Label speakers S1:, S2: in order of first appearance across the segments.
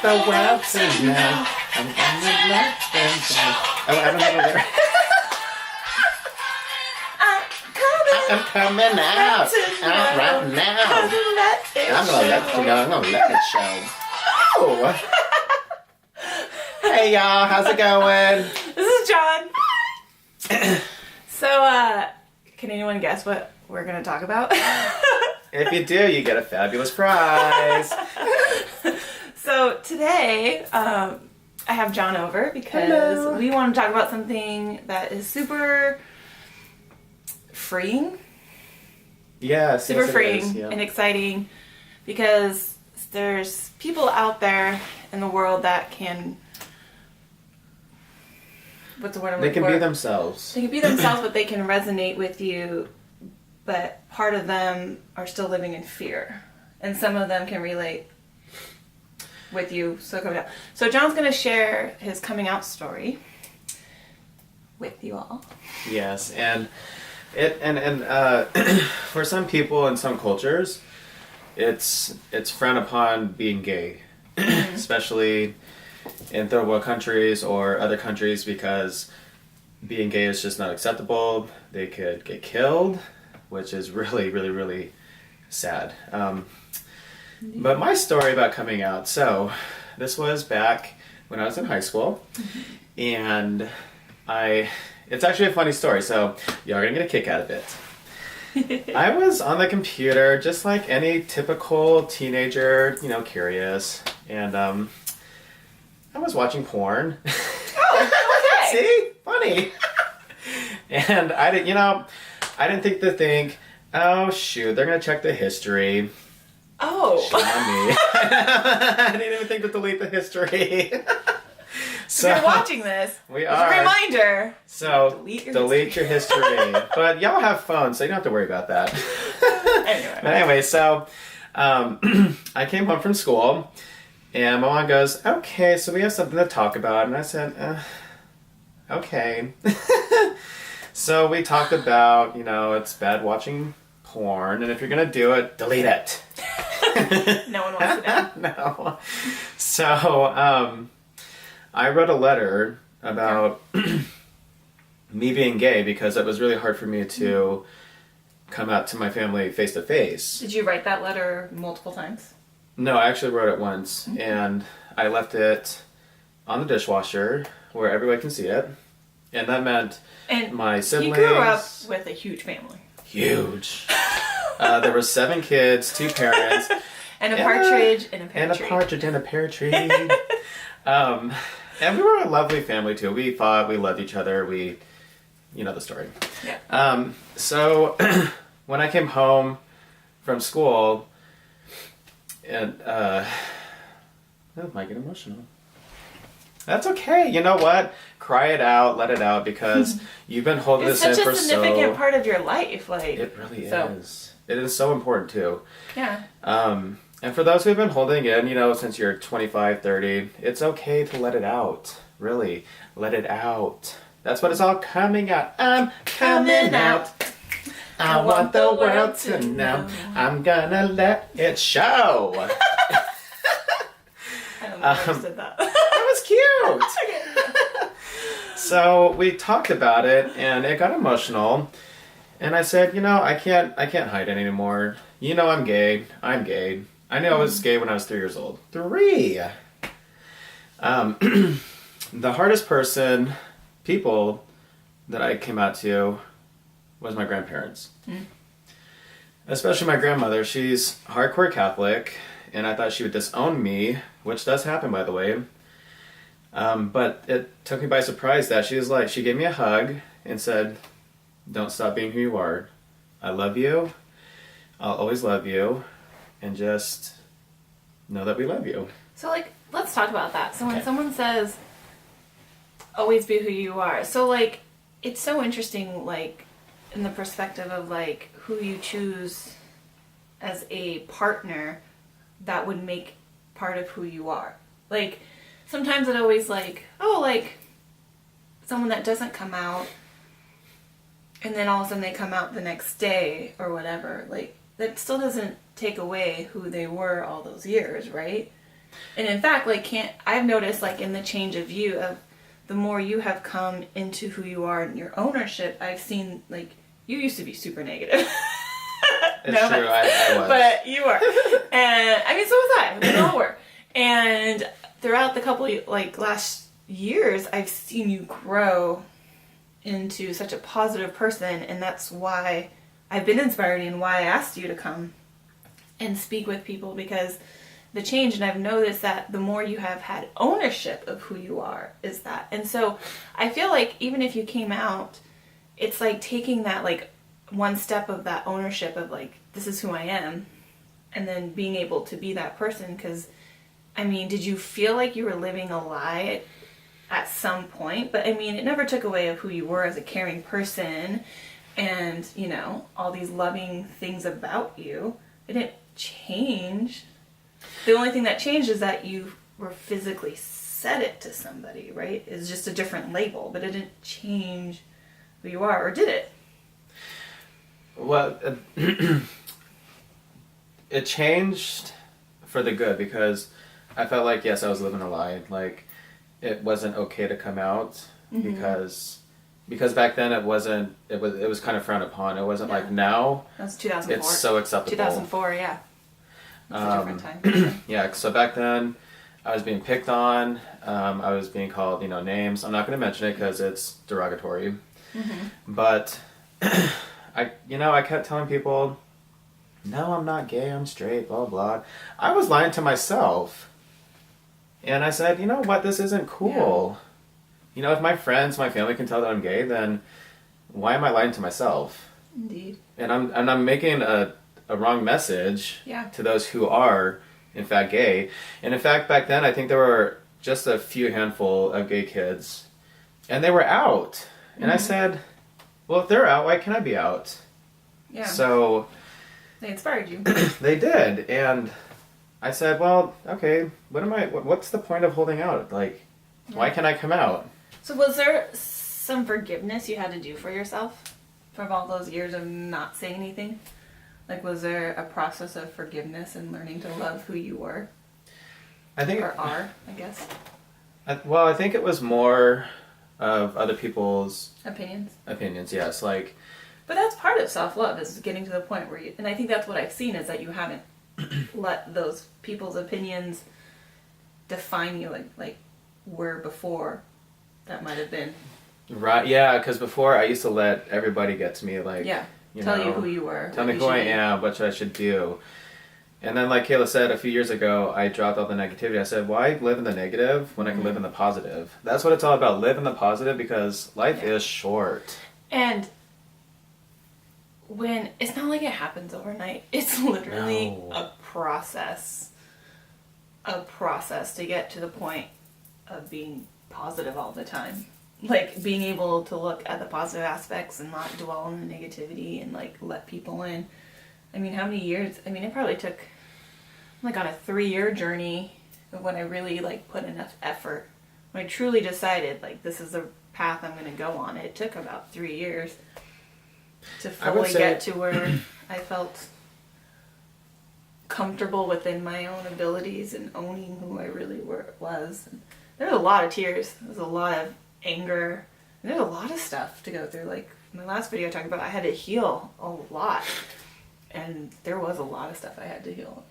S1: the world to know. I'm gonna let them know. Oh, I don't know where. I'm coming out right now. I'm gonna let you know. I'm gonna let it show. Oh. Hey y'all, how's it going?
S2: This is John. So, can anyone guess what we're gonna talk about?
S1: If you do, you get a fabulous prize.
S2: So today, I have John over because we want to talk about something that is super freeing.
S1: Yes,
S2: Super
S1: yes, it
S2: freeing
S1: is, yeah.
S2: and exciting because there's people out there in the world that can. What's the word I'm
S1: They
S2: looking
S1: can
S2: for?
S1: be themselves.
S2: They can be themselves, but they can resonate with you. But part of them are still living in fear, and some of them can relate with you. So coming out. So John's going to share his coming out story with you all.
S1: Yes, and for some people in some cultures, it's frowned upon being gay, especially in third world countries or other countries, because being gay is just not acceptable. They could get killed, which is really, really, really sad. But my story about coming out, so this was back when I was in high school, and it's actually a funny story, so y'all are gonna get a kick out of it. I was on the computer, just like any typical teenager, curious, and I was watching porn.
S2: Oh, okay.
S1: See? Funny. And I didn't think, oh shoot, they're gonna check the history.
S2: Oh.
S1: Shame on me. I didn't even think to delete the history.
S2: So if you're watching this,
S1: we
S2: as
S1: are.
S2: a reminder.
S1: So
S2: delete your history.
S1: But y'all have phones, so you don't have to worry about that.
S2: Anyway.
S1: But anyway, so I came home from school, and my mom goes, "Okay, so we have something to talk about," and I said, "Okay." So we talked about, it's bad watching porn, and if you're gonna do it, delete it.
S2: No one wants to know.
S1: No. So I wrote a letter about me being gay because it was really hard for me to come out to my family face to face.
S2: Did you write that letter multiple times?
S1: No, I actually wrote it once, and I left it on the dishwasher where everybody can see it, and that meant my siblings.
S2: You grew up with a huge family.
S1: Huge. There were 7 kids, 2 parents.
S2: And a partridge in a pear
S1: and
S2: tree.
S1: a partridge in a pear tree. And we were a lovely family too. We fought, we loved each other, you know the story.
S2: Yeah.
S1: So when I came home from school, and I might get emotional. That's okay. You know what? Cry it out, let it out, because you've been holding
S2: It's
S1: this in
S2: such
S1: for
S2: a significant part of your life.
S1: It really is. It is so important too.
S2: Yeah.
S1: And for those who have been holding in, since you're 25, 30, it's okay to let it out. Really, let it out. That's what it's all coming out. I'm coming out. I want the world to know. I'm gonna let it show.
S2: I don't know if I understood that.
S1: That was cute. So we talked about it, and it got emotional. And I said, I can't hide it anymore. I'm gay. I'm gay. I knew I was gay when I was 3 years old. 3! The hardest people that I came out to was my grandparents. Especially my grandmother. She's hardcore Catholic, and I thought she would disown me, which does happen, by the way. But it took me by surprise that she gave me a hug and said, "Don't stop being who you are. I love you. I'll always love you. And just know that we love you."
S2: So, let's talk about that. So when
S1: Okay.
S2: someone says, always be who you are. So, it's so interesting, in the perspective of, who you choose as a partner that would make part of who you are. Sometimes it always, someone that doesn't come out, and then all of a sudden they come out the next day or whatever. That still doesn't take away who they were all those years, right? And in fact, like, I've noticed, like, in the change of view of the more you have come into who you are and your ownership, I've seen, like, you used to be super negative.
S1: It's true, I was.
S2: But you were. And, I mean, so was I. We all were. And throughout the couple, like, last years, I've seen you grow into such a positive person, and that's why I've been inspired and why I asked you to come and speak with people, because the change, and I've noticed that the more you have had ownership of who you are, is that. And so I feel like even if you came out, it's like taking that, like, one step of that ownership of, like, this is who I am, and then being able to be that person. Because, I mean, did you feel like you were living a lie at some point? But I mean, it never took away of who you were as a caring person, and, you know, all these loving things about you. It didn't change. The only thing that changed is that you were physically said it to somebody, right? It's just a different label, but it didn't change who you are, or did it?
S1: Well, it changed for the good, because I felt like, yes, I was living a lie. Like, it wasn't okay to come out, because back then it was kind of frowned upon. It wasn't like now.
S2: That was 2004.
S1: It's so acceptable.
S2: 2004, yeah. It's a different time.
S1: Yeah, so back then I was being picked on. I was being called, you know, names. I'm not going to mention it because it's derogatory. But I kept telling people, no, I'm not gay, I'm straight, blah, blah. I was lying to myself. And I said, you know what, this isn't cool. Yeah. You know, if my friends, my family can tell that I'm gay, then why am I lying to myself?
S2: Indeed.
S1: And I'm making a wrong message to those who are, in fact, gay. And in fact, back then, I think there were just a few handful of gay kids. And they were out. And I said, well, if they're out, why can't I be out?
S2: Yeah.
S1: So
S2: they inspired you.
S1: They did. And I said, well, okay, what's the point of holding out? Like, why can't I come out?
S2: So was there some forgiveness you had to do for yourself from all those years of not saying anything? Like, was there a process of forgiveness and learning to love who you were? I guess.
S1: I think it was more of other people's opinions, yes. Like,
S2: but that's part of self-love, is getting to the point where and I think that's what I've seen, is that you haven't let those people's opinions define you like were before that might have been.
S1: Right, yeah, because before I used to let everybody get to me, like,
S2: tell you who you were.
S1: Tell me who I am, what I should do. And then, like Kayla said, a few years ago, I dropped all the negativity. I said, why live in the negative when I can live in the positive? That's what it's all about. Live in the positive, because life is short.
S2: And when it's not like it happens overnight. It's literally a process to get to the point of being positive all the time. Like, being able to look at the positive aspects and not dwell on the negativity, and, like, let people in. I mean, how many years? I mean, it probably took, I'm, like, on a 3-year journey of when I really, like, put enough effort. When I truly decided, like, this is the path I'm going to go on. It took about 3 years to fully get to where I felt comfortable within my own abilities and owning who I really was. And there was a lot of tears. There was a lot of anger. And there's a lot of stuff to go through. Like, my last video I talked about, I had to heal a lot. And there was a lot of stuff I had to heal.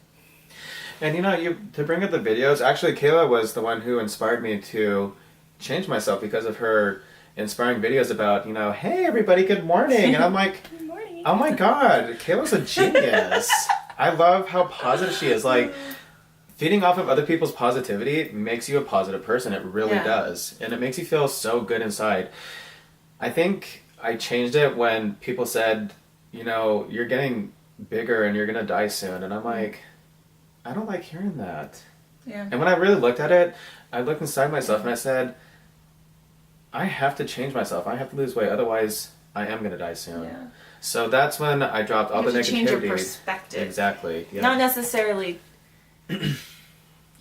S1: And, you know, to bring up the videos, actually Kayla was the one who inspired me to change myself, because of her inspiring videos about, you know, hey everybody, good morning. And I'm like,
S2: good morning.
S1: Oh my god, Kayla's a genius. I love how positive she is. Like, feeding off of other people's positivity makes you a positive person. It really does. And it makes you feel so good inside. I think I changed it when people said, you know, you're getting bigger and you're going to die soon. And I'm like, I don't like hearing that.
S2: Yeah.
S1: And when I really looked at it, I looked inside myself and I said, I have to change myself. I have to lose weight. Otherwise, I am going to die soon.
S2: Yeah.
S1: So that's when I dropped all the negativity.
S2: Change your perspective.
S1: Exactly. Yeah.
S2: Not necessarily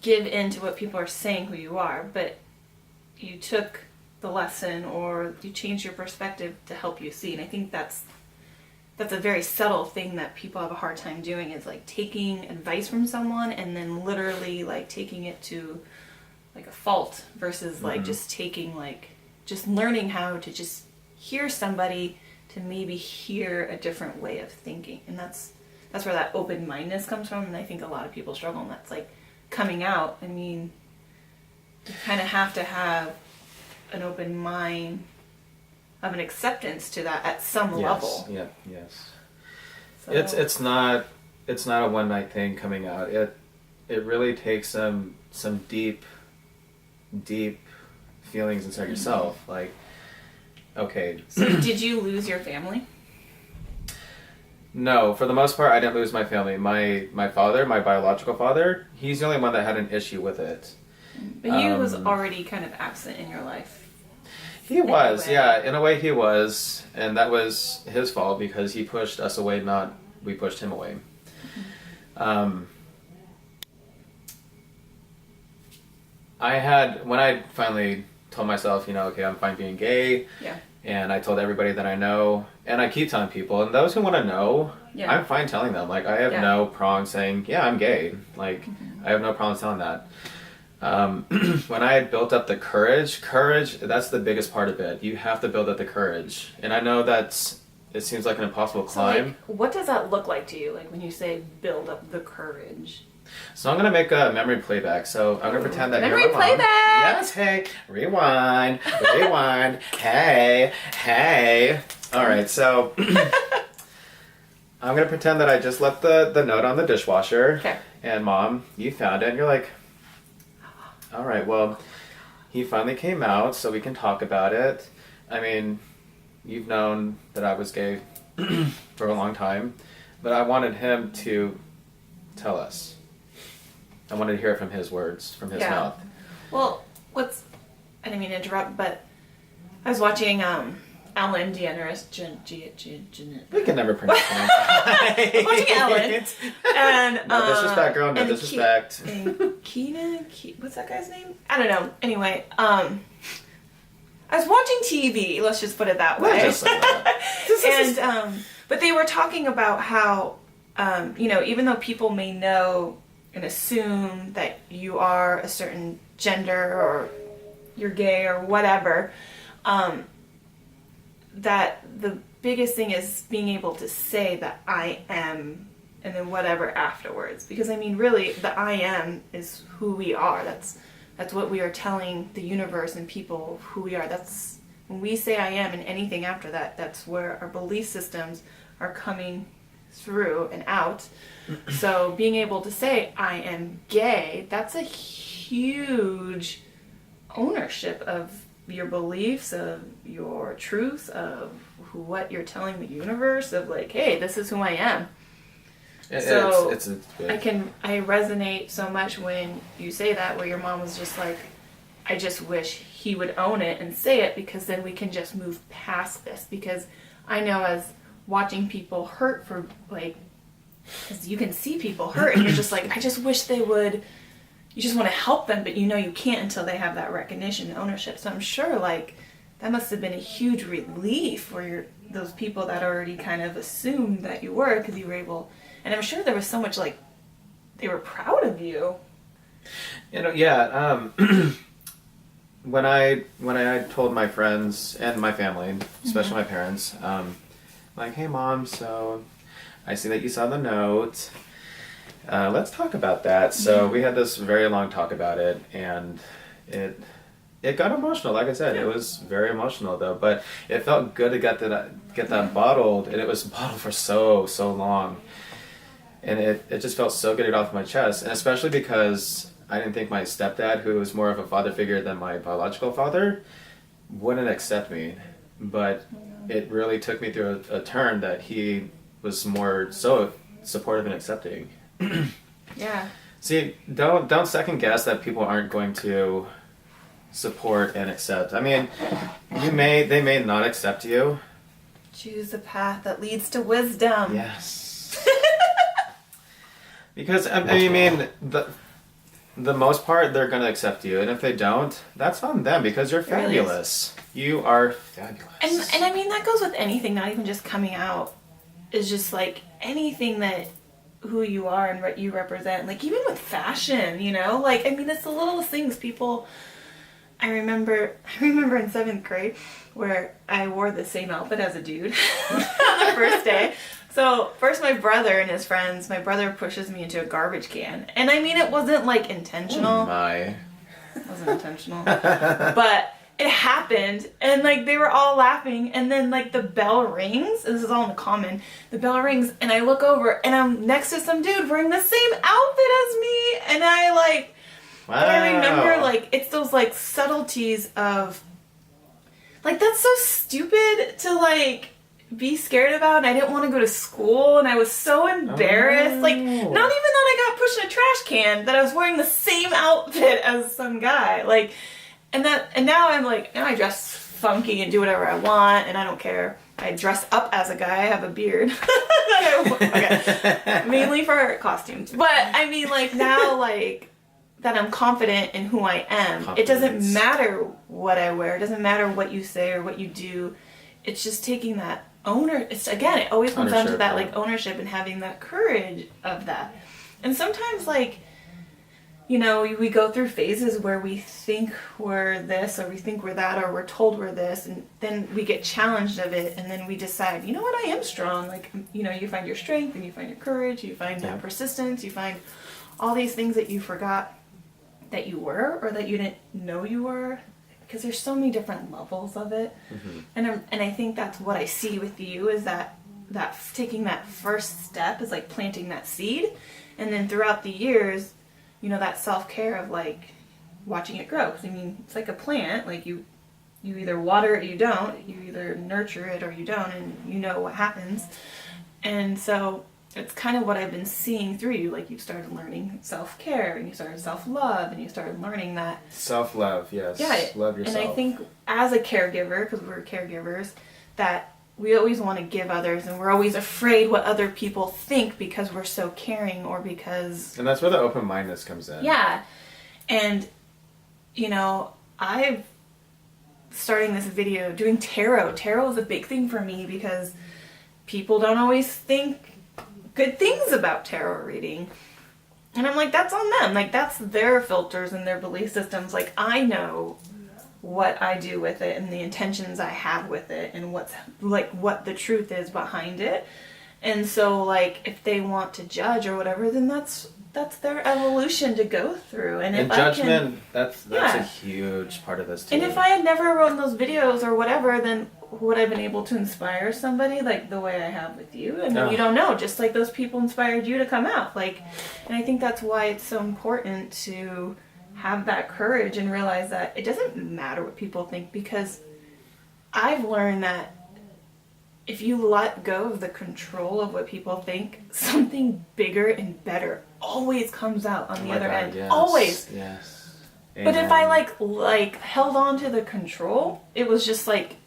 S2: give in to what people are saying who you are, but you took the lesson, or you changed your perspective to help you see. And I think that's that's a very subtle thing that people have a hard time doing, is like taking advice from someone and then literally like taking it to like a fault versus like just taking like just learning how to just hear somebody to maybe hear a different way of thinking. And that's where that open-mindedness comes from, and I think a lot of people struggle, and that's like coming out. I mean, you kind of have to have an open mind of an acceptance to that at some level.
S1: Yeah, yes.
S2: So,
S1: It's not a one night thing coming out. It really takes some deep feelings inside yourself. Like, okay.
S2: So did you lose your family?
S1: No, for the most part, I didn't lose my family. My father, my biological father, he's the only one that had an issue with it.
S2: But he was already kind of absent in your life.
S1: He was, yeah. In a way, he was, and that was his fault because he pushed us away, not we pushed him away. When I finally told myself, okay, I'm fine being gay,
S2: Yeah.
S1: and I told everybody that I know, and I keep telling people, and those who want to know,
S2: Yeah.
S1: I'm fine telling them. Like, I have no problem saying, yeah, I'm gay. Like, I have no problem telling that. When I had built up the courage, that's the biggest part of it. You have to build up the courage. And I know it seems like an impossible climb.
S2: So, like, what does that look like to you? Like, when you say build up the courage?
S1: So I'm going to make a memory playback. So I'm going to pretend that
S2: Memory
S1: you're my mom.
S2: playback!
S1: Yes, hey, rewind, hey. All right, so I'm going to pretend that I just left the note on the dishwasher.
S2: Okay.
S1: And Mom, you found it, and you're like, all right, well, he finally came out, so we can talk about it. I mean, you've known that I was gay for a long time, but I wanted him to tell us. I wanted to hear it from his words, from his mouth.
S2: Well, I didn't mean to interrupt, but I was watching Ellen DeGeneres.
S1: We can never pronounce it.
S2: I was watching Ellen. And,
S1: No disrespect, girl. No disrespect.
S2: What's that guy's name? I don't know. Anyway, I was watching TV. Let's just put it that way.
S1: Just say that.
S2: And but they were talking about how even though people may know and assume that you are a certain gender or you're gay or whatever, that the biggest thing is being able to say that I am and then whatever afterwards. Because I mean, really, the I am is who we are. That's what we are telling the universe and people who we are. That's when we say I am, and anything after that, that's where our belief systems are coming through and out. So being able to say I am gay, that's a huge ownership of your beliefs, of your truth, of what you're telling the universe, of like, hey, this is who I am. So
S1: it's big.
S2: I resonate so much when you say that, where your mom was just like, I just wish he would own it and say it, because then we can just move past this. Because I know, as watching people hurt for like, because you can see people hurt and you're just like, I just wish they would. You just want to help them, but you can't until they have that recognition and ownership. So I'm sure like that must have been a huge relief for those people that already kind of assumed that you were, because you were able. And I'm sure there was so much like they were proud of you.
S1: Yeah. When I told my friends and my family, especially my parents, like, hey Mom, so I see that you saw the note. Let's talk about that. So we had this very long talk about it, and it got emotional. Like I said, it was very emotional though. But it felt good to get that bottled, and it was bottled for so long, and it just felt so good to get off my chest, and especially because I didn't think my stepdad, who was more of a father figure than my biological father, wouldn't accept me. But it really took me through a turn that he was more so supportive and accepting.
S2: Yeah.
S1: See, don't second guess that people aren't going to support and accept. I mean, they may not accept you.
S2: Choose the path that leads to wisdom.
S1: Yes. Because I mean, the most part, they're going to accept you, and if they don't, that's on them, because you're fabulous. You are fabulous.
S2: And I mean, that goes with anything, not even just coming out is just like anything that who you are and what you represent. Like even with fashion, you know, like I mean, it's the littlest things. People, I remember in 7th grade where I wore the same outfit as a dude on the first day. So first my brother and his friends, my brother pushes me into a garbage can. And I mean, it wasn't like intentional.
S1: Oh my.
S2: It wasn't intentional. But it happened, and like they were all laughing, and then like the bell rings. This is all in the common. The bell rings, and I look over, and I'm next to some dude wearing the same outfit as me, and I like.
S1: Wow.
S2: But I remember like it's those like subtleties of. Like that's so stupid to like be scared about, and I didn't want to go to school, and I was so embarrassed. Like not even that I got pushed in a trash can, that I was wearing the same outfit as some guy, like. And now I'm like, now I dress funky and do whatever I want, and I don't care. I dress up as a guy. I have a beard. Okay. Mainly for costumes. But I mean, like now, like that I'm confident in who I am. Confidence. It doesn't matter what I wear. It doesn't matter what you say or what you do. It's just taking that it always comes down to that like ownership and having that courage of that. And sometimes like, you know, we go through phases where we think we're this or we think we're that or we're told we're this, and then we get challenged of it, and then we decide, you know what, I am strong. Like, you know, you find your strength and you find your courage, you find that persistence, you find all these things that you forgot that you were or that you didn't know you were, because there's so many different levels of it. Mm-hmm. And I think that's what I see with you is that taking that first step is like planting that seed, and then throughout the years, you know, that self-care of like watching it grow. Because I mean, it's like a plant. Like you either water it or you don't. You either nurture it or you don't, and you know what happens. And so it's kind of what I've been seeing through you. Like you've started learning self-care, and you started self-love, and you started learning that
S1: self-love. Yes.
S2: Yeah.
S1: Love yourself. And
S2: I think as a caregiver, because we're caregivers, that we always want to give others, and we're always afraid what other people think because we're so caring, or because...
S1: And that's where the open-mindedness comes in.
S2: Yeah. And, you know, I've starting this video doing tarot. Tarot is a big thing for me because people don't always think good things about tarot reading. And I'm like, that's on them. Like, that's their filters and their belief systems. Like, I know what I do with it and the intentions I have with it and what the truth is behind it. And so like if they want to judge or whatever, then that's their evolution to go through. And if
S1: judgment, that's a huge part of this too.
S2: And if I had never written those videos or whatever, then would I have been able to inspire somebody like the way I have with you? And you don't know, just like those people inspired you to come out. Like, and I think that's why it's so important to have that courage and realize that it doesn't matter what people think, because I've learned that if you let go of the control of what people think, something bigger and better always comes out on the other end.
S1: Yes,
S2: always.
S1: Yes.
S2: But if I like held on to the control, it was just like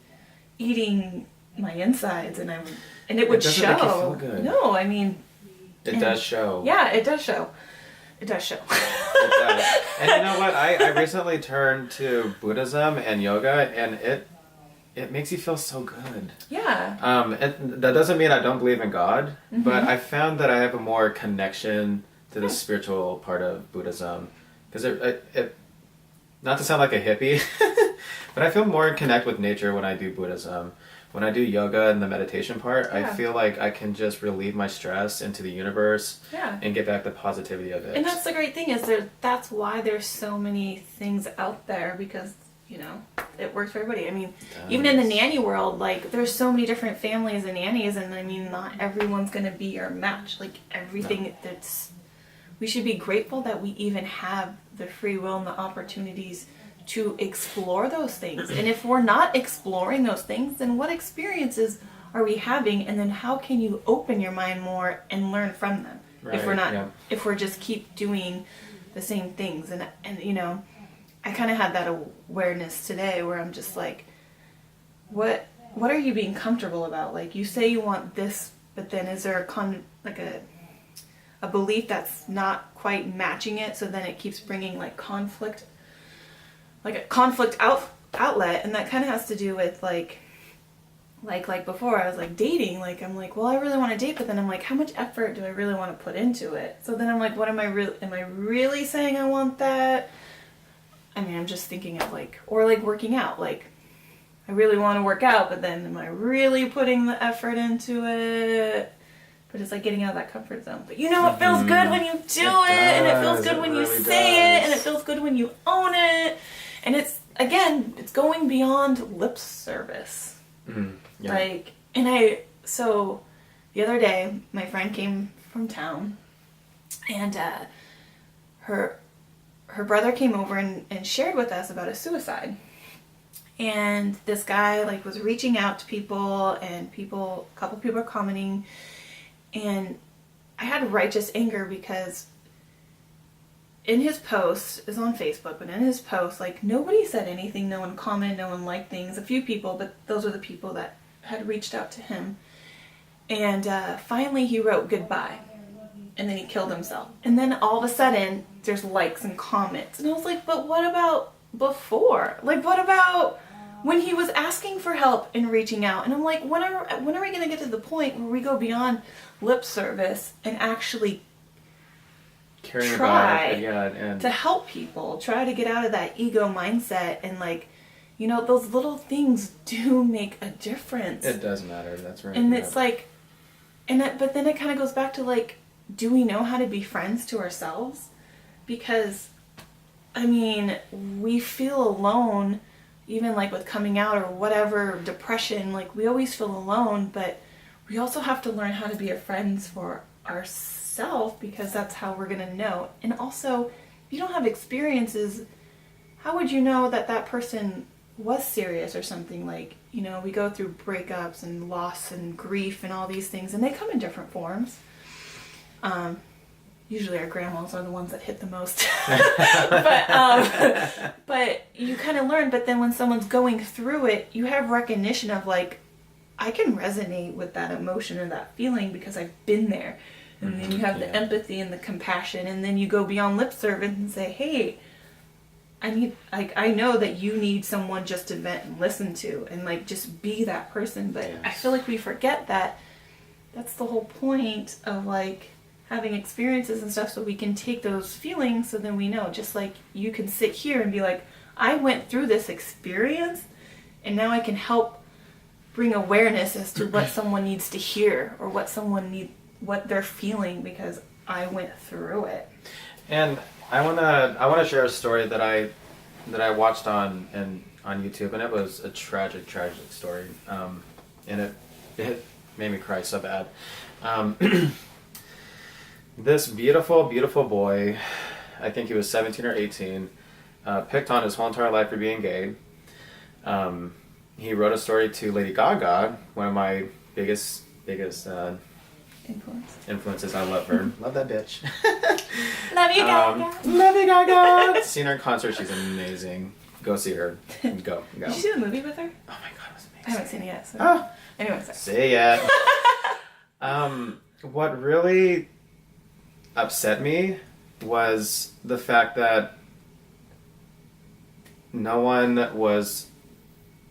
S2: eating my insides, and it would show.
S1: Make you feel good.
S2: No, I mean,
S1: it does show.
S2: Yeah, it does show. It does show.
S1: It does. And you know what? I recently turned to Buddhism and yoga, and it makes you feel so good.
S2: Yeah.
S1: That doesn't mean I don't believe in God, mm-hmm. but I found that I have a more connection to the spiritual part of Buddhism, because it not to sound like a hippie, but I feel more connect with nature when I do Buddhism. When I do yoga and the meditation part, I feel like I can just relieve my stress into the universe and get back the positivity of it.
S2: And that's the great thing is that's why there's so many things out there, because, you know, it works for everybody. I mean, even in the nanny world, like, there's so many different families and nannies, and I mean, not everyone's going to be your match. Like, everything we should be grateful that we even have the free will and the opportunities to explore those things. And if we're not exploring those things, then what experiences are we having? And then how can you open your mind more and learn from them? Right, if we're just keep doing the same things. And you know, I kind of had that awareness today where I'm just like, what are you being comfortable about? Like, you say you want this, but then is there a belief that's not quite matching it, so then it keeps bringing like conflict, like a conflict outlet. And that kind of has to do with like like before I was like dating, like I'm like, well, I really want to date, but then I'm like, how much effort do I really want to put into it? So then I'm like, what am I really saying I want that? I mean, I'm just thinking of like, or like working out, like I really want to work out, but then am I really putting the effort into it? But it's like getting out of that comfort zone. But you know, it feels good when you do it, and it feels good when you say it, and it feels good when you own it. And it's, again, it's going beyond lip service.
S1: Yeah.
S2: Like, so the other day, my friend came from town, and her brother came over and shared with us about a suicide. And this guy, like, was reaching out to people, and a couple people were commenting. And I had righteous anger because in his post, is on Facebook, but in his post, like, nobody said anything, no one commented, no one liked things. A few people, but those were the people that had reached out to him. And finally he wrote goodbye. And then he killed himself. And then all of a sudden, there's likes and comments. And I was like, but what about before? Like, what about when he was asking for help and reaching out? And I'm like, when are we going to get to the point where we go beyond lip service and actually
S1: Caring
S2: try
S1: about it, yeah, and
S2: to help people, try to get out of that ego mindset, and like, you know, those little things do make a difference.
S1: it does matter. That's right.
S2: And
S1: yeah.
S2: it's like, but then it kind of goes back to like, do we know how to be friends to ourselves? Because, I mean, we feel alone, even like with coming out or whatever, depression, like we always feel alone, but we also have to learn how to be a friends for ourselves, because that's how we're going to know. And also, if you don't have experiences, how would you know that that person was serious or something? Like, you know, we go through breakups and loss and grief and all these things, and they come in different forms. Usually our grandmas are the ones that hit the most. But you kind of learn, but then when someone's going through it, you have recognition of like, I can resonate with that emotion and that feeling because I've been there. And then you have the empathy and the compassion, and then you go beyond lip service and say, hey, I know that you need someone just to vent and listen to, and like just be that person. But I feel like we forget that that's the whole point of like having experiences and stuff, so we can take those feelings, so then we know. Just like you can sit here and be like, I went through this experience, and now I can help bring awareness as to what someone needs to hear, or what they're feeling, because I went through it.
S1: And I wanna share a story that I watched on YouTube, and it was a tragic story. And it made me cry so bad. This beautiful boy, I think he was 17 or 18, picked on his whole entire life for being gay. He wrote a story to Lady Gaga, one of my biggest influences. I love her. Love that bitch.
S2: Love you, Gaga.
S1: Love you, Gaga. Seen her in concert. She's amazing. Go see her. Go.
S2: Did you see the movie with her?
S1: Oh my god, it was amazing.
S2: I haven't seen it yet. So.
S1: Oh.
S2: Anyway,
S1: See ya. What really upset me was the fact that no one was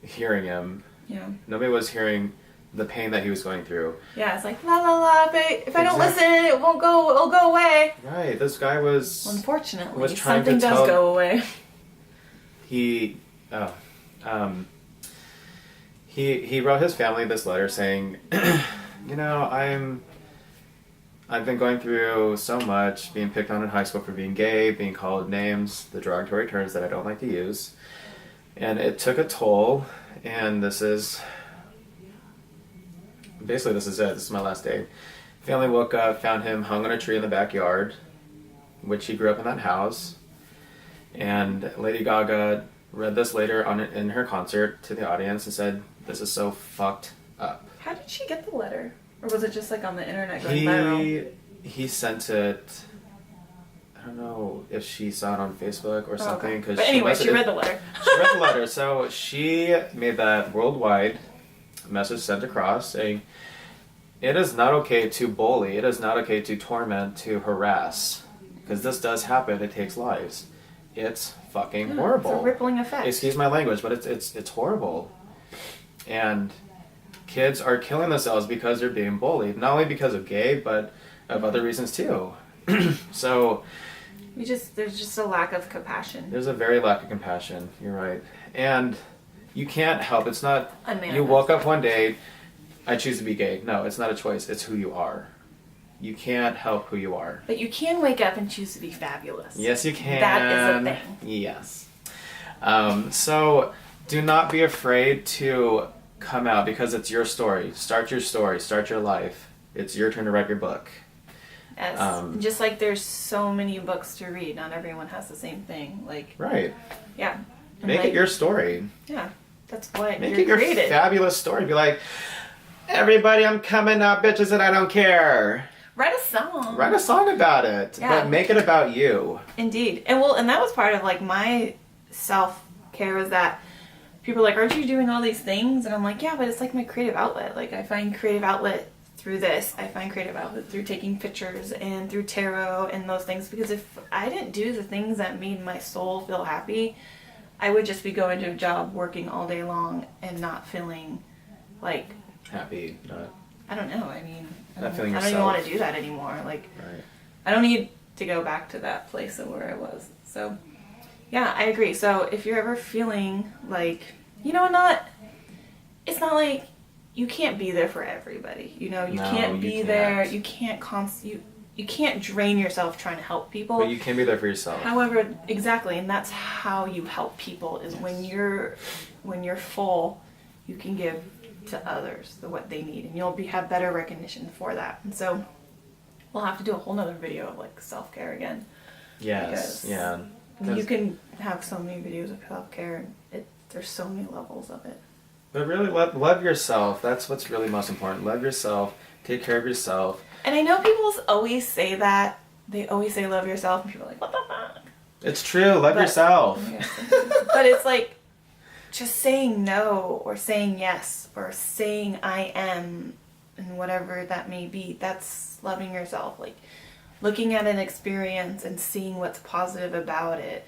S1: hearing him.
S2: Yeah.
S1: Nobody was hearing the pain that he was going through.
S2: Yeah, it's like la la la. If I don't listen, it won't go. It'll go away.
S1: Right. This guy was.
S2: Well, unfortunately,
S1: was trying
S2: something
S1: to
S2: does go away.
S1: He wrote his family this letter saying, you know, I've been going through so much, being picked on in high school for being gay, being called names, the derogatory terms that I don't like to use. And it took a toll, and this is it. This is my last day. Family woke up, found him hung on a tree in the backyard, which he grew up in that house. And Lady Gaga read this later in her concert to the audience and said, "This is so fucked up."
S2: How did she get the letter? Or was it just like on the internet going viral?
S1: He sent it. I don't know if she saw it on Facebook or something.
S2: Okay. But anyway, she read the letter.
S1: She read the letter, so she made that worldwide message sent across saying, "It is not okay to bully. It is not okay to torment, to harass, because this does happen. It takes lives. It's fucking horrible.
S2: It's a rippling effect.
S1: Excuse my language, but it's horrible." And kids are killing themselves because they're being bullied, not only because of gay, but of other reasons too. So
S2: there's just a lack of compassion.
S1: there's a very lack of compassion. You're right, and you can't help. It's not.
S2: Unmanifest.
S1: You woke up one day, I choose to be gay. No, it's not a choice. It's who you are. You can't help who you are.
S2: But you can wake up and choose to be fabulous.
S1: Yes, you can.
S2: That is a thing.
S1: Yes. So do not be afraid to come out because it's your story. Start your story. Start your life. It's your turn to write your book.
S2: Yes. Just like there's so many books to read, not everyone has the same thing. Like,
S1: Right.
S2: yeah. And
S1: Make
S2: like,
S1: it your story.
S2: Yeah. That's what
S1: Make
S2: you're
S1: it your
S2: created.
S1: fabulous story. Be like, everybody, I'm coming out, bitches, and I don't care.
S2: Write a song.
S1: Write a song about it,
S2: Yeah.
S1: but make it about you.
S2: Indeed. And that was part of like my self-care was that people are like, aren't you doing all these things? And I'm like, yeah, but it's like my creative outlet. Like I find creative outlet through this. I find creative outlet through taking pictures and through tarot and those things, because if I didn't do the things that made my soul feel happy, I would just be going to a job working all day long and not feeling like,
S1: Happy, not
S2: I don't know. I mean,
S1: Not feeling
S2: I don't even
S1: yourself.
S2: want to do that anymore. Like,
S1: right.
S2: I don't need to go back to that place of where I was. So, yeah, I agree. So, if you're ever feeling like, it's not like you can't be there for everybody. You
S1: No,
S2: can't
S1: you
S2: be
S1: can't.
S2: there. You can't you can't drain yourself trying to help people.
S1: But you can be there for yourself.
S2: However, exactly, and that's how you help people is when you're full, you can give to others what they need, and you'll have better recognition for that. And so we'll have to do a whole nother video of like self-care again.
S1: Yes,
S2: Because
S1: yeah.
S2: You can have so many videos of self-care, and there's so many levels of it.
S1: But really, love yourself. That's what's really most important. Love yourself. Take care of yourself.
S2: And I know people always say that. They always say love yourself, and people are like, what the fuck?
S1: It's true. Love
S2: But-
S1: yourself.
S2: But it's like just saying no or saying yes or saying I am and whatever that may be. That's loving yourself. Like looking at an experience and seeing what's positive about it.